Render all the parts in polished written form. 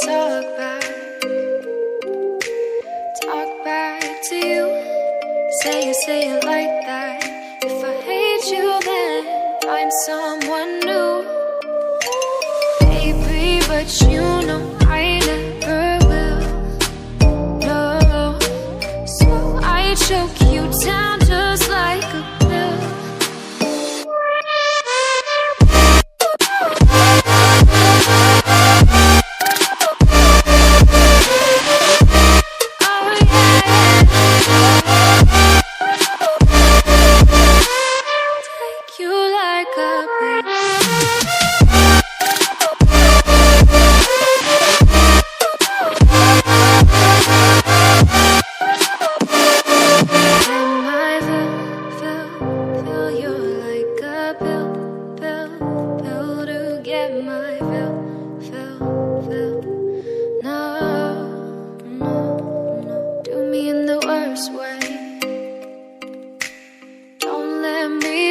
talk back to you. Say it like that. If I hate you, then find someone new. Baby, but you know I never will. No, so I choke you down just like a pill.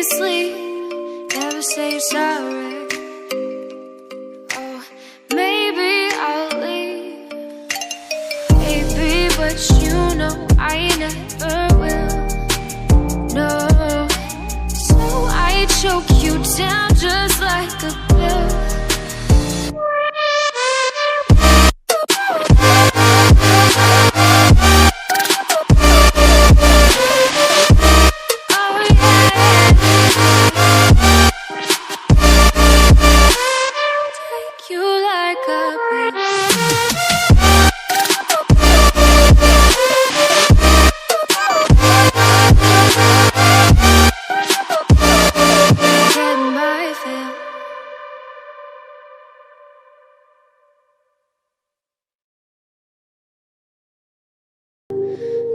Sleep, never say you're sorry. Oh, maybe I'll leave, baby, but you know I never will. No, so I choke you down just like a pill.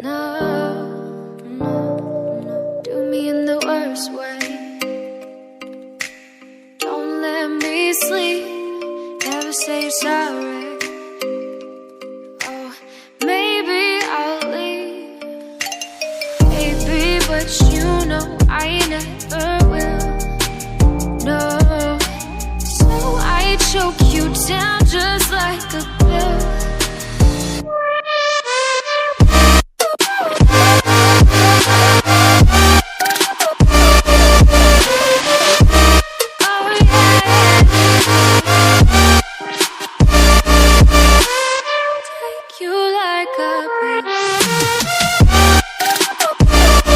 No, do me in the worst way. Don't let me sleep, never say you're sorry.